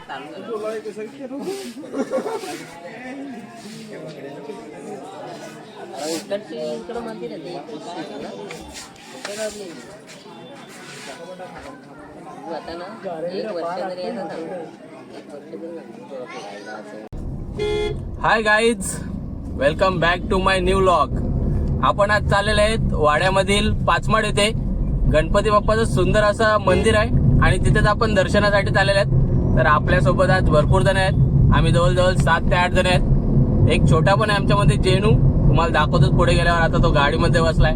High guys, welcome back to my new vlog. आपण आज चाललेले आहेत वाड्यामधील पाचमाड येथे गणपती बाप्पाचं सुंदर असं मंदिर आहे आणि तिथेच आपण दर्शनासाठी चाललेले आहेत. तर आपल्यासोबत आज भरपूर जण आहेत. आम्ही जवळजवळ 7 ते 8 जण आहेत. एक छोटा पण आहे आमच्यामध्ये, जेनू. तुम्हाला दाखवतोच पुढे गेल्यावर. आता तो गाडीमध्ये बसलाय.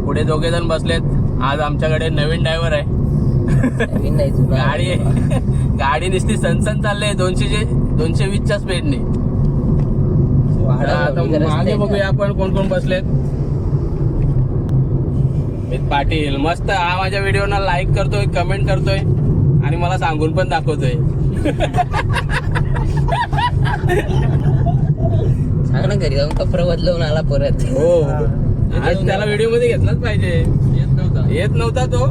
पुढे 2 जण बसलेत. आज आमच्याकडे नवीन ड्रायव्हर आहे. गाडी नुसती सनसन चालले 220च्या स्पीडने. आता मागे बघूया आपण कोण कोण बसलेत. मित पाटील मस्त हा माझ्या व्हिडिओला लाईक करतोय, कमेंट करतोय आणि मला सांगून पण दाखवतोय. सांग ना, घरी जाऊन कपडे बदलवून आला परत. हो, आज त्याला व्हिडिओ मध्ये घेतलाच पाहिजे. येत नव्हता तो.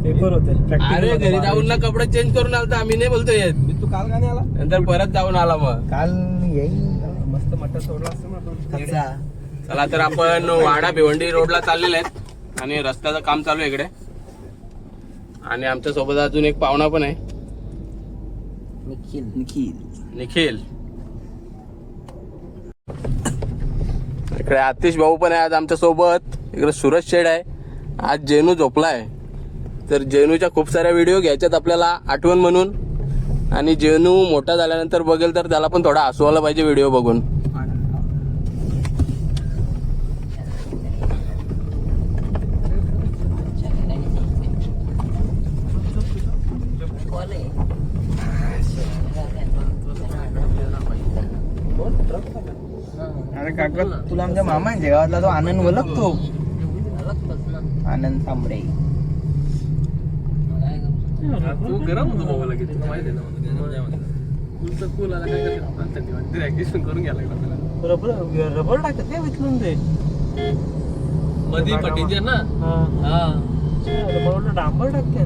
पेपर होते. अरे घरी जाऊन ना कपडे चेंज करून आलता. आम्ही नाही बोलतोय येत. तू काल का नाही आला? नंतर परत जाऊन आला. मग काल येईल. मस्त मटा सोडला असतो ना. चला तर आपण वाडा भिवंडी रोडला चाललेले आहेत आणि रस्त्याचं काम चालू आहे इकडे. आणि आमच्या सोबत अजून एक पाहुणा पण आहे, निखिल. इकडे आतिश भाऊ पण आहे आज आमच्या सोबत. इकडे सूरज शेड आहे. आज जेनू झोपलाय. तर जेनूच्या खूप साऱ्या व्हिडिओ घ्यायच्यात आपल्याला आठवण म्हणून. आणि जेनू मोठा झाल्यानंतर बघेल तर त्याला पण थोडा हसू आला पाहिजे व्हिडिओ बघून. अरे काका, तुला आमच्या मामांच्या गावातला तो आनंद ओळखतो? आनंद तांबडे. तू गरम होतो मोबाईल किती माहिती आहे करून घ्यायला लागला. रबर टाकत काय विचलून ते मध्ये पटीचे ना. रबर डांबर टाकते.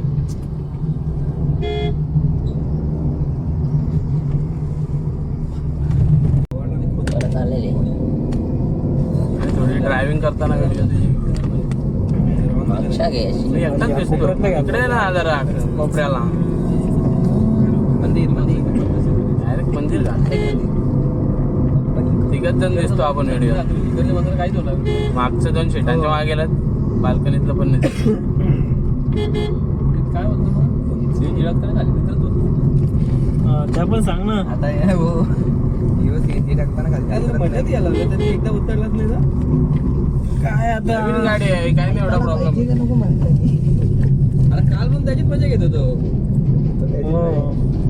थोडी ड्रायव्हिंग करताना एकटाच दिसतो. इकडे ना जरा कोपऱ्याला मंदिर डायरेक्ट मंदिर तिघच जण दिसतो आपण व्हिडिओ. काहीच होणार. मागचं 2 सीटांच्या मागे गेलात. बाल्कनीतलं पण नाही. काय बोलतो त्या पण सांग ना. आता मजाच यायला लागलं. एकदा उतरलाच नाही ना. काय आता गाडी आहे, काय नाही एवढा प्रॉब्लेम. नको म्हणताय. अरे काल पण त्याची मजा घेत होतो.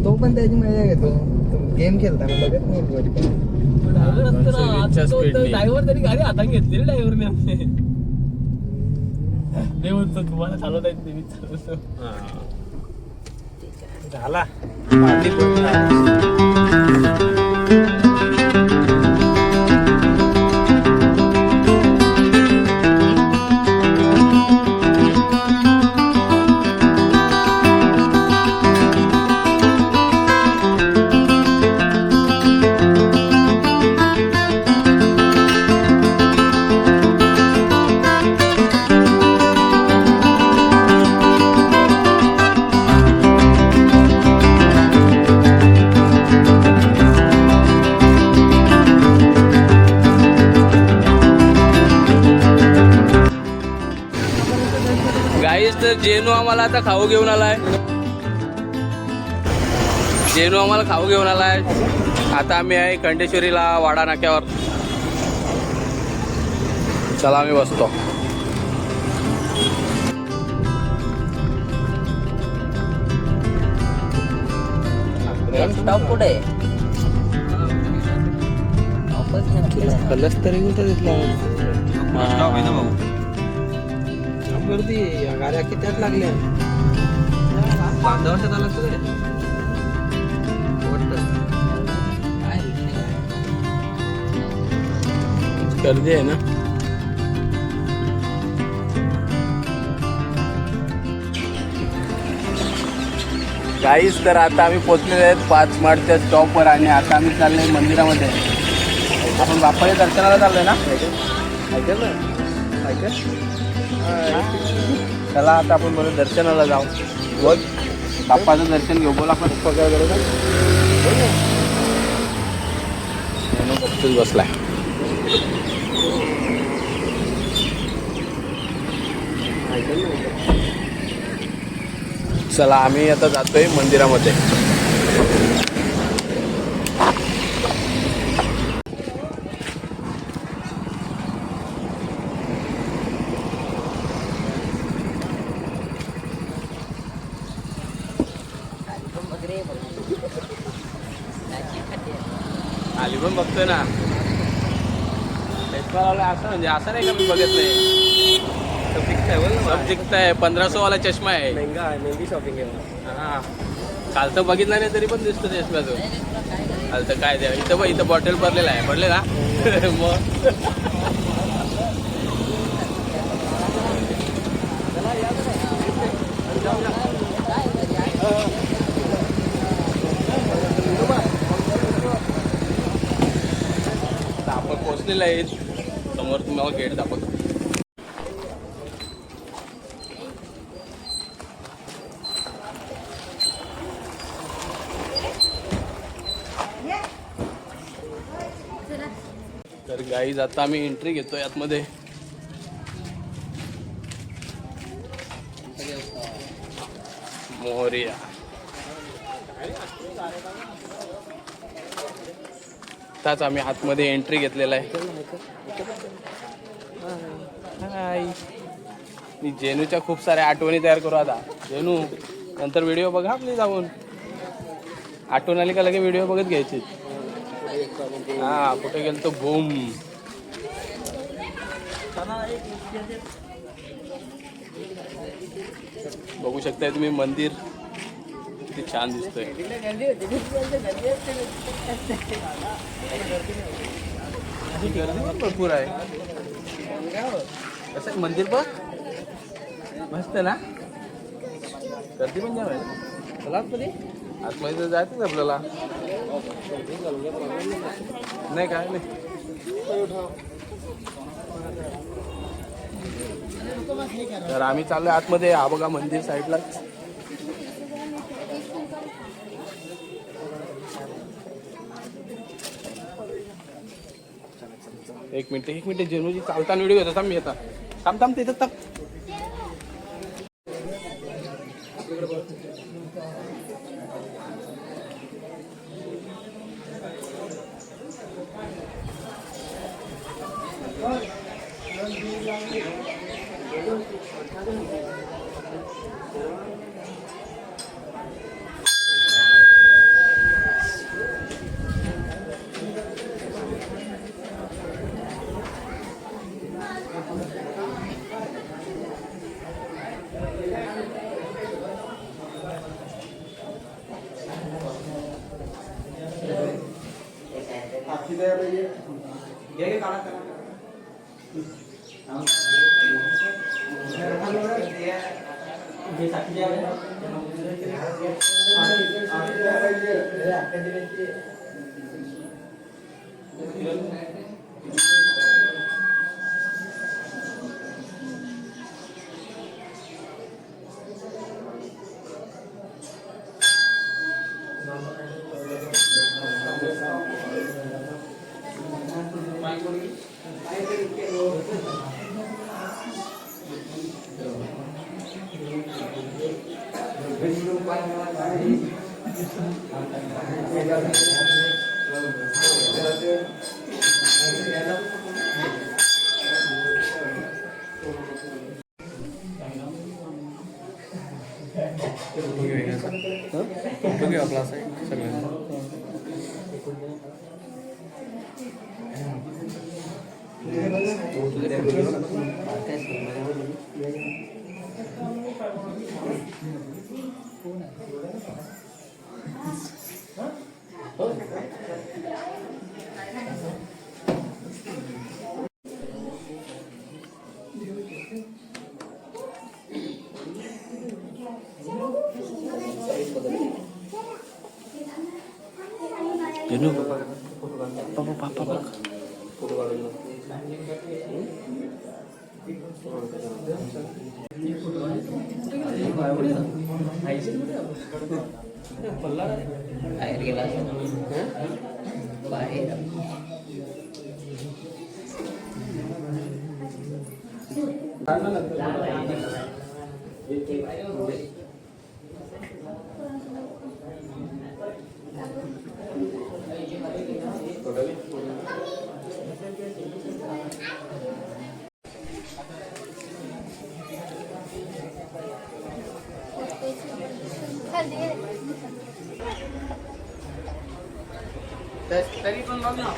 तो पण त्याची मजा घेतो. गेम खेळताना बघत नाही. ड्रायव्हर तरी गाडी हातात घेतली ड्रायव्हरने. देवतो तुम्हाला चालवता येत नाही. झाला. तर जेनू आम्हाला आता खाऊ घेऊन आलाय. आता आम्ही आहे खंडेश्वरीला वाडा नाक्यावर. चला आम्ही बसतो. पुढे कलस तरी कुठं दिसला. गर्दी गाड्या कित्यात लागल्या. 5 वर्षात आला असतो. गर्दी आहे ना. काहीच तर आता आम्ही पोचलेले आहेत 5 मार्चच्या स्टॉपवर आणि आता आम्ही चाललोय मंदिरामध्ये. आपण बाप्पाच्या दर्शनाला चाललोय ना. चला आता आपण बरं दर्शनाला जाऊ. बोल बाप्पाचं दर्शन घेऊ. बोल आपण गपचूप बसलाय. चला आम्ही आता जातोय मंदिरामध्ये. आली पण बघतोय ना. चष्मा लावला असं म्हणजे असं नाही का मी बघितलंय. सब दिखता है. 1500 वाला चष्मा आहे. मेहंदी शॉपिंग आहे. हा काल तर बघितला नाही तरी पण दिसतो चष्मा तो. काल तर काय द्या इथं बघ इथं बॉटल भरलेला आहे. पडले का मग आपण पोचलेलं आहे. समोर तुम्हाला गेट दाखवतो. तर गाईज आता आम्ही एंट्री घेतोय आतमध्ये. मोहरिया आताच आम्ही आतमध्ये एंट्री घेतलेला आहे. हाय मी जेनूच्या खूप साऱ्या आठवणी तयार करू आता. जेनू नंतर व्हिडिओ बघा आपली जाऊन. आठवण आली का लगे व्हिडिओ बघत घ्यायची. हा कुठे गेलो तो बूम. बघू शकताय तुम्ही मंदिर किती छान दिसतोय. गर्दी भरपूर आहे. कसं आहे मंदिर बघ मस्त ना. गर्दी पण जाम आहे. चला आतमध्ये तर जायचंच आपल्याला. नाही काय नाही. तर आम्ही चाललोय आतमध्ये. हा बघा मंदिर साईडलाच. एक मिनिट जेनूजी चालताना व्हिडिओ घेतो. थांब मी येता. थांब तिथं थांब. आपला सगळं बाहेर गेला बाहेर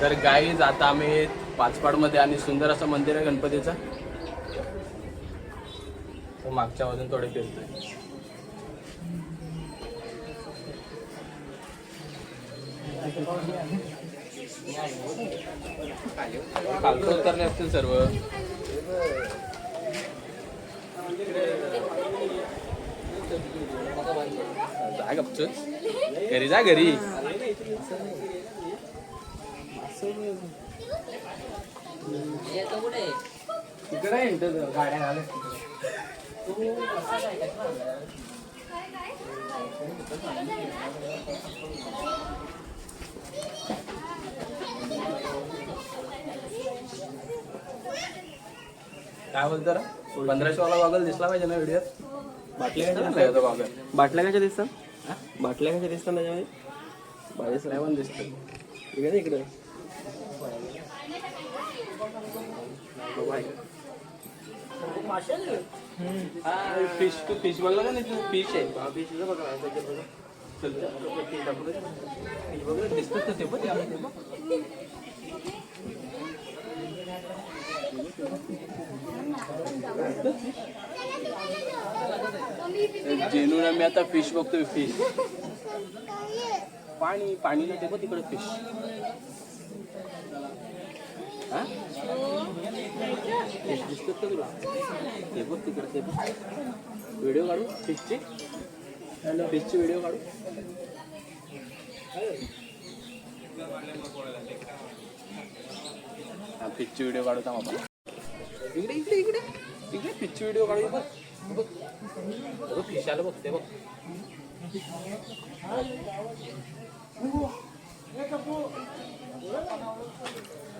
तर गाईज आता आम्ही पाचपाड मध्ये आणि सुंदर असं मंदिर आहे गणपतीचं. तर मागच्या बाजून थोडे फिरतोय. खालचं उतरले असतील सर्व. जा गपचून घरी जा घरी. तिकडे गाड्या आल्या. काय बोलतो रे? 1500 वाला गॉगल दिसला पाहिजे ना व्हिडिओत. बाटल्या कशा गॉगल? बाटल्या कशा दिसतात? बाटल्या कशा दिसतात त्याच्यामध्ये? 22 दिसतं. इकडे इकडे फिश तू फिश बघला का नाही? तू फिश आहे. दिसत ते पण जेनून आम्ही आता फिश बघतोय. फिश पाणी पाणीला ते पण तिकडे फिश. फिश दिसतात का तुला? ते बघ तिकडे ते बघ. व्हिडिओ काढू फिशची. फिशची व्हिडिओ काढू. हा फिशची व्हिडिओ काढू का बाबा? इकडे इकडे इकडे इकडे फिशची व्हिडिओ काढू. बघ बघ फिश आलं बघ ते बघ.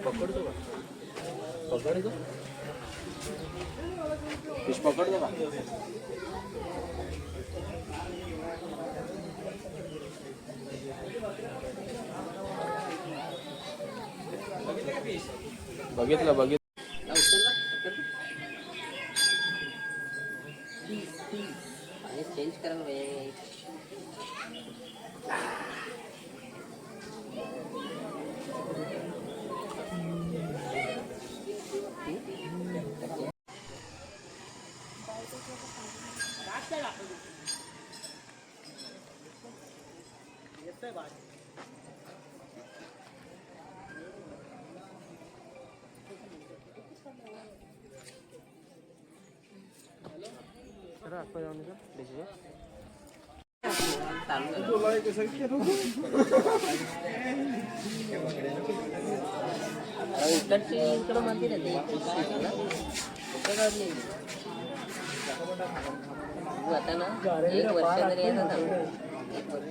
पकडतो का? पकडतो फिश पकडतो का? बघितलं बघितलं. चेंज करायला पाहिजे. इकडची इकडं मंदिर आहे आता ना. 1 वर्ष जरी येतात 1 वर्ष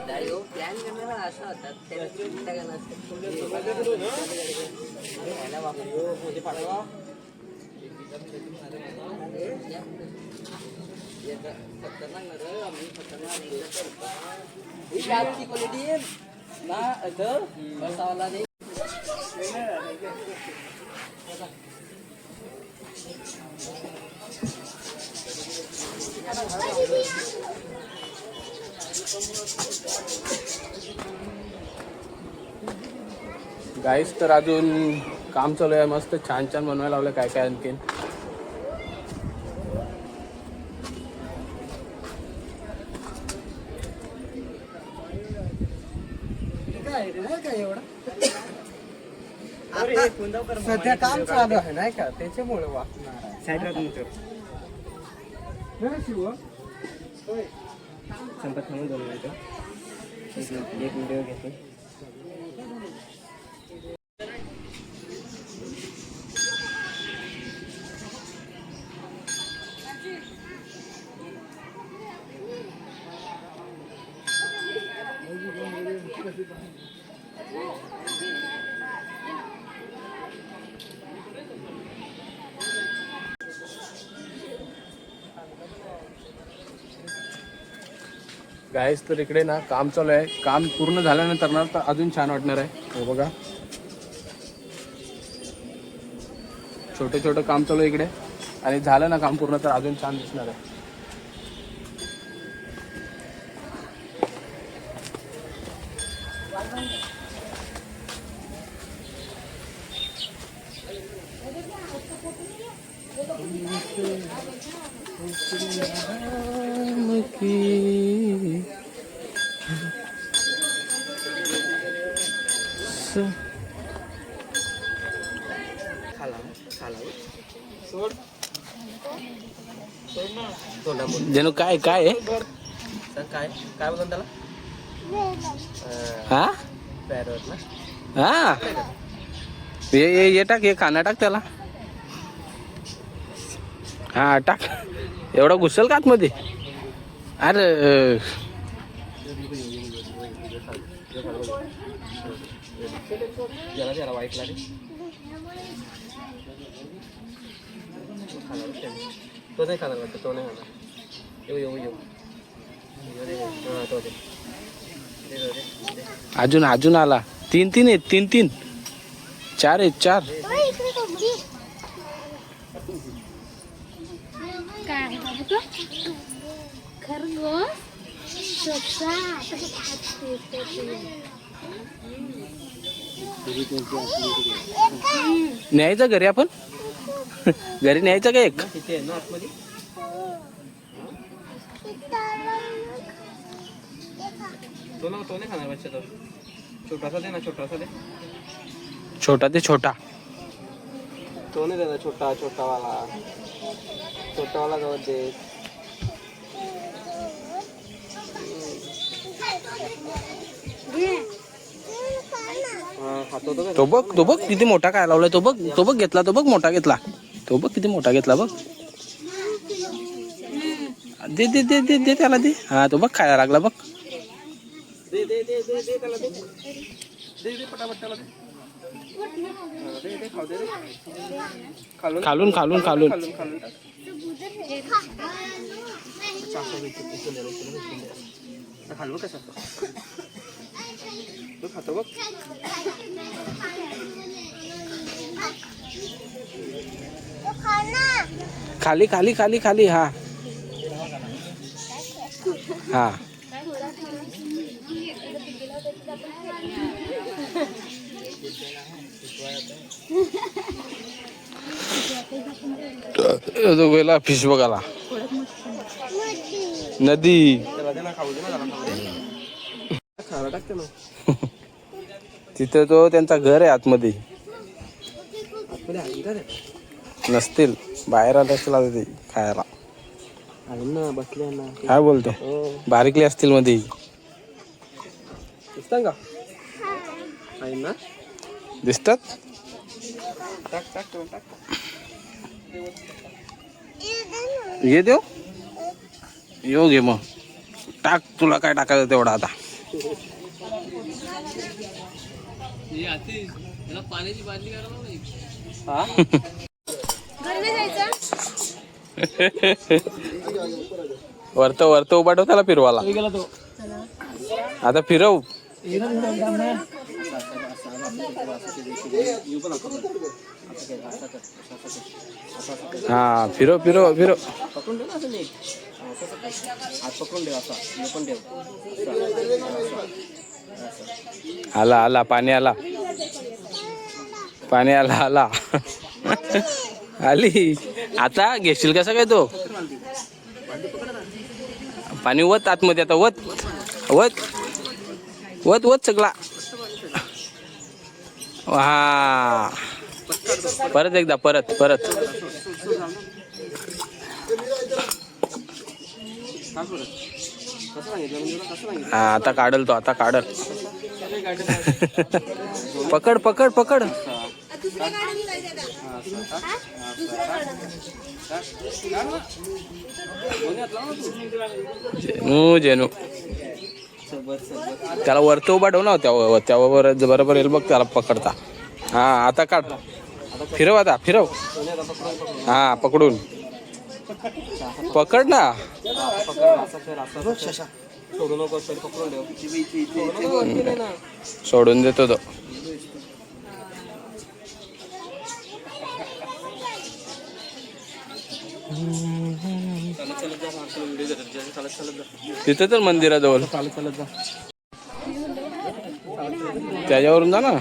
जरी प्लॅन करणारा असा होता. क्वालिटी ना बसावाला नाही. गाईस तर अजून काम चालू आहे. मस्त छान छान बनवायला लावलं काय काय आणखीन. सध्या काम चालू आहे नाही का, त्याच्यामुळे वाचणार संपत म्हणून एक व्हिडिओ घेतो. गाईस तर इकडे ना काम चालू आहे. काम पूर्ण झाल्यानंतर ना तर अजून छान वाटणार आहे. हे बघा छोटे छोटे काम चालू आहे इकडे आणि झालं ना काम पूर्ण तर अजून छान दिसणार आहे. जणू काय काय आहे काय काय बोलतो त्याला? हा पॅरट ना. हा ये टाक हे खाना टाक त्याला. हा टाक. एवढा घुसल का आतमध्ये? अरे जरा वाईट लागेल. तो नाही खाणार वाटतं. तो नाही खाणार. येऊ तो दे. अजून अजून आला. तीन तीन आहेत. तीन चार आहेत. चार न्यायचं घरी आपण. घरी न्यायचं का एक? किती आहे ना आतमध्ये? तो नाही खाणार बच्चा. तो छोटासा दे ना. छोटासा दे. छोटा ते छोटा. तो नाही देणार. छोटावाला गवत दे. तो बघ किती मोठा काय लावलाय. तो बघ घेतला. तो बघ मोठा घेतला. तो बघ किती मोठा घेतला बघ. दे दे दे दे दे त्याला दे. हा तो बघ खायला लागला बघ. दे त्याला दे. दे पटापट त्याला दे. दे खाऊ दे. खालून खालून कसं तो खातो बघ. खाली हा हा तो गेला फिश बघायला. नदी तिथे तो त्यांचा घर आहे आतमध्ये. नसतील बाहेर आले असतील आता ते खायला. बसले ना. काय बोलतो? बारीकली असतील मध्ये. का आहे ना? दिसतात. टाक. ये देव येऊ घे मग. टाक. तुला काय टाकायचं तेवढा आता. पाण्याची बादली वरत उभा ठेव त्याला फिरवाला. आता फिरव. हा फिरव. पकडून ठेव ना असं नीट. हात पकडून ठेव असा. हे पण ठेव. आला पाणी आला. आली. आता घेशील कसा काय तो? पाणी वत आतमध्ये. आता वत सगळा. हा परत एकदा. परत कसं सांगितलं म्हणजे तुला कसं सांगितलं? हा आता काढल तो, आता काढल. पकड पकड पकड. जेनू जेनू त्याला वरती उभा ठेव ना, त्यावर बरोबर येईल बघ त्याला पकडता. हा आता काढ, फिरव आता फिरव. हा पकडून पकड ना. सोडू नको, पकडून ठेव. सोडून देतो तो. तिथे तर मंदिराजवळ त्याच्यावरून जा ना.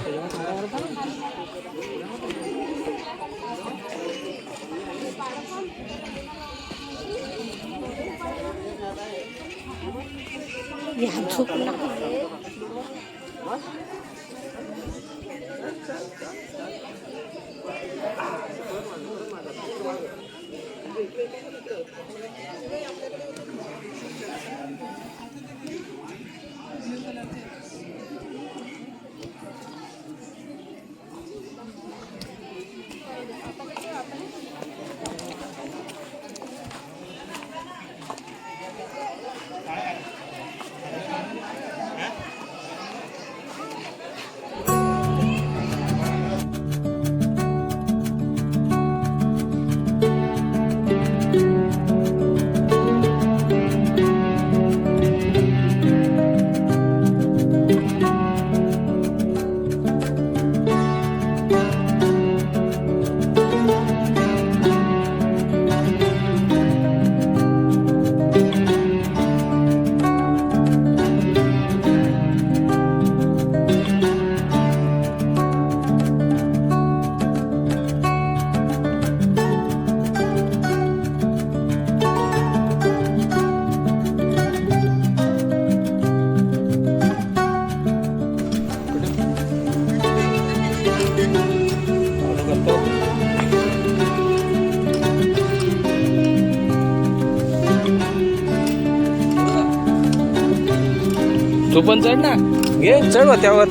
तू पण चढ ना, घे चढ त्यावर.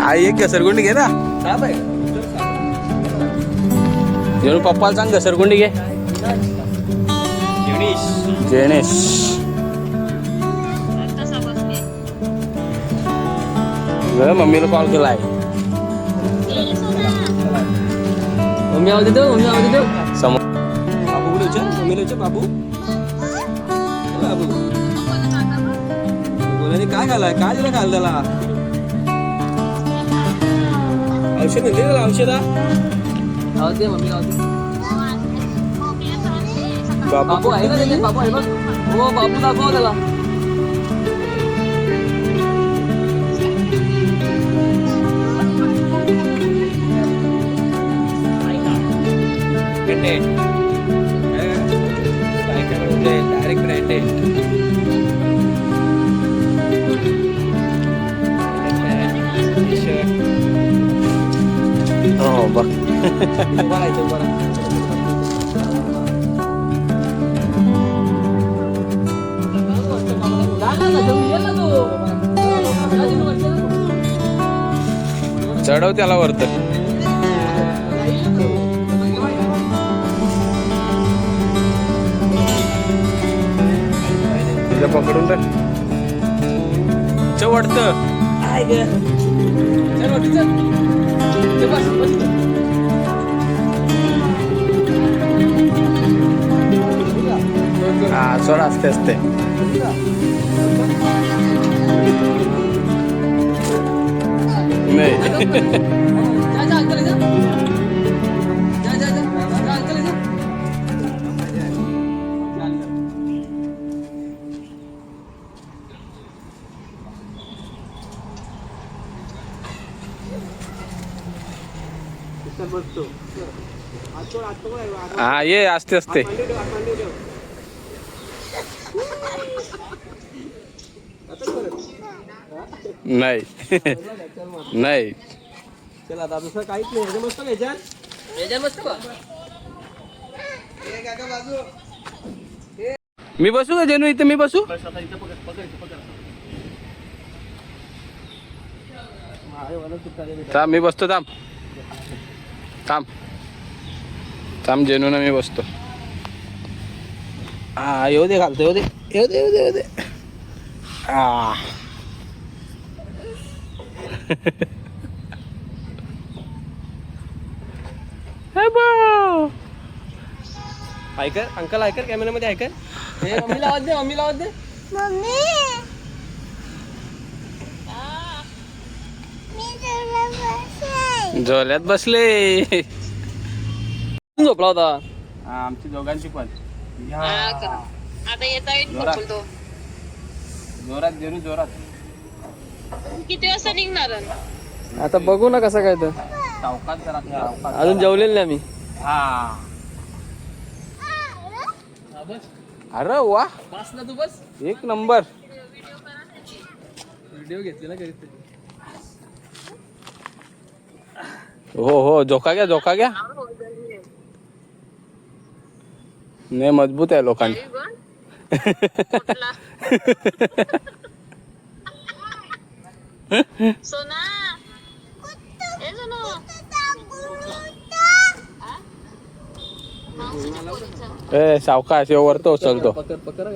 आई एक घसरगुंडी घे ना. जेणू पप्पाला सांग घसरगुंडी घे. जेनेश मम्मीला कॉल केलाय. मम्मी आवाज देतो, मम्मी आवाज देतो. समोर बाबू कुठे विचार, मम्मीला विचार. बाबू बाबू बोलाने काय खाल्लाय, काय दिलं खाल त्याला? औषध दिले त्याला, औषधा. आवाज दे, मम्मी आवाज दे. बाबू बाबू आहे ना त्याचे, बाबू आहे बघ. हो बाबू दाखव त्याला. हो बघ. चढव त्याला वरत. तिला पकडून रे चवडत. हा सोड असते असते. नाही हा ये असते असते. नाही नाही चला आता दुसरं काहीच नाही. ह्याच्या मस्त घ्यायच्या, याच्यात मस्त बघ. मी बसू का जेनू इथं? मी बसू? थांब मी बसतो. थांब थांब थांब जेनू ना मी बसतो. हा येऊ दे, घालतो. येऊ दे. हा ऐकर अंकल, ऐकर कॅमेऱ्यामध्ये ऐकर. हे मम्मी लावत दे. झोल्यात बसले. झोपला होता. आमची दोघांची पण. आता येता जोरात जेनू, जोरात. किती वाजता निघणार? आता बघू ना कसं काय तर. सावकाश जरा, सावकाश. अजून जेवलेलं नाही आम्ही. हा अरे वा, बस ना तू, बस. एक नंबर. व्हिडिओ घेतलेला घरी. हो झोका घ्या. नाही मजबूत आहे लोकांची. सोना ए सावकाश, वरतो उचलतो. पकड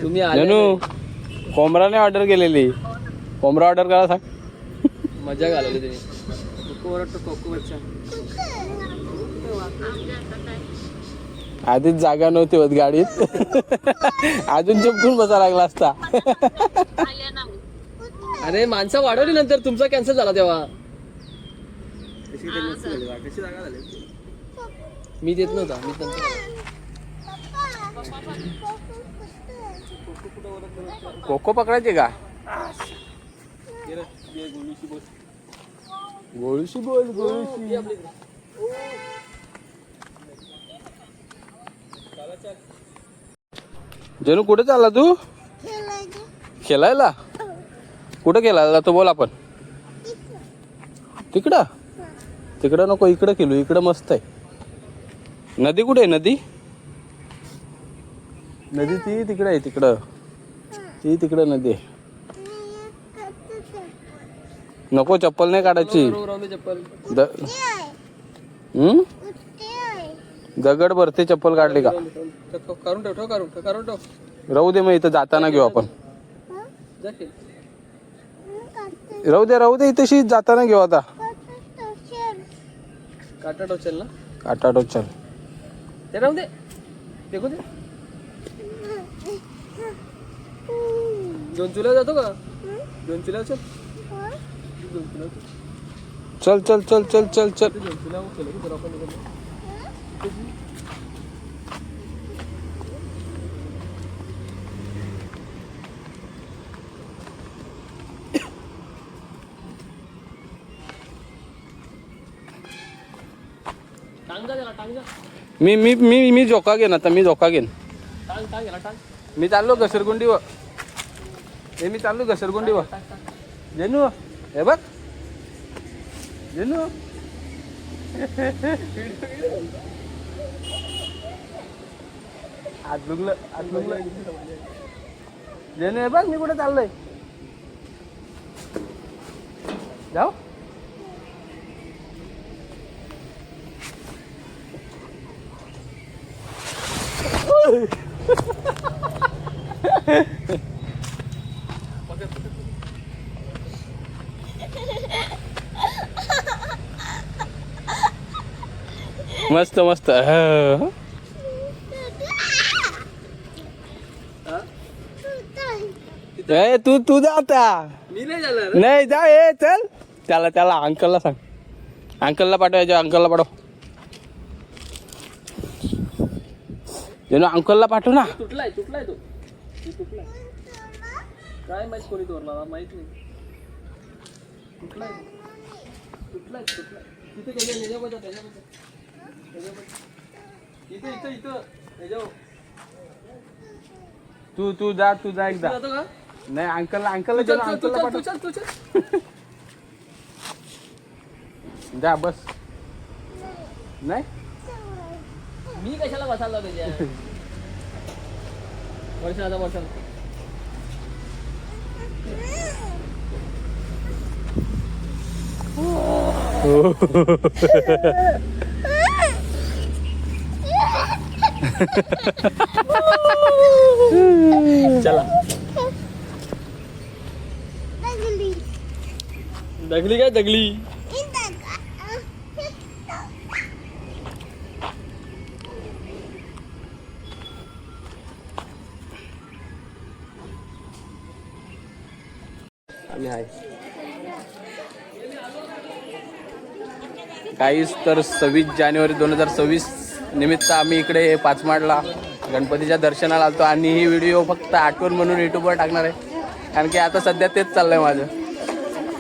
तुम्ही जनू कोंबराने ऑर्डर केलेली. कोंबरा ऑर्डर करा सांग. मजा घालवली तुम्ही. कोको आधीच जागा नव्हती होत गाडीत. अजून चिपकून बसा लागला असता. अरे माणसं वाढवली नंतर तुमचा कॅन्सल झाला तेव्हा. मी देत नव्हता. कोको पकडायचे का? गोळीशी बोल. जनू कुठे चालला तू? खेळायला. कुठं खेळायला तो बोल आपण? तिकडं नको, इकडं खेळू. इकडं मस्त आहे. नदी कुठे आहे? नदी ती तिकडे आहे. तिकडं नदी आहे. नको, चप्पल नाही काढायची. दगड भरते चप्पल काढली का? करून ठेव. राहू दे, मग इथं जाताना घेऊ आपण. राहू दे इथेशी जाताना घेऊ. आता काटा टोचल ना. काटा टोचल. ते राहू दे. देखो दे. दोन चुला जातो का? दोन चुला चल. चल. मी झोका घेईन आता. मी चाललो घसरगुंडीवर. जेनू हे बघ. जेनू आज लुगलं. जेनू हे बघ, मी कुठे चाललोय. जाऊ. मस्त तू जा आता. मी नाही जाणार. नाही जा. चल. त्याला अंकलला सांग. अंकलला पाठवायचं. अंकलला पाठव. अंकलला पाठव ना. तुटलाय तो. काय माहित कोणी तोरला, माहित नाही. तुटलाय. तिथे तू जा एकदा. नाही अंकलला पाठव. जा बस. नाही मी कशाला बसायला तुझ्या वर्षाला वर्षाला चला. दगली काय दगली आम्ही आहे काहीच तर 26 जानेवारी 2026 निमित्त आम्ही इकडे पाचमाडला गणपतीच्या दर्शनाला आलतो आणि ही व्हिडिओ फक्त आठवण म्हणून यूट्यूबवर टाकणार आहे. कारण की आता सध्या तेच चाललंय माझं.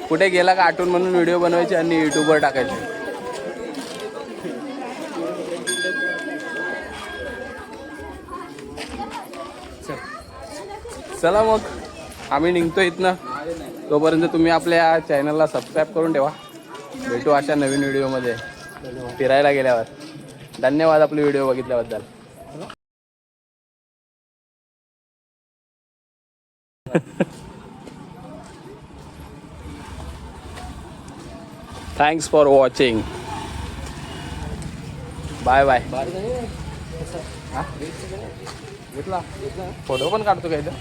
कुठे गेला का आठवण म्हणून व्हिडिओ बनवायचे आणि यूट्यूबवर टाकायचे. चला मग आम्ही निघतो इथनं. तोपर्यंत तुम्ही आपल्या चॅनलला सबस्क्राईब करून ठेवा. भेटू अशा नवीन व्हिडिओमध्ये फिरायला गेल्यावर. धन्यवाद आपली व्हिडिओ बघितल्याबद्दल. Thanks for watching. Bye bye. घेतला फोटो पण काढतो काय इथं.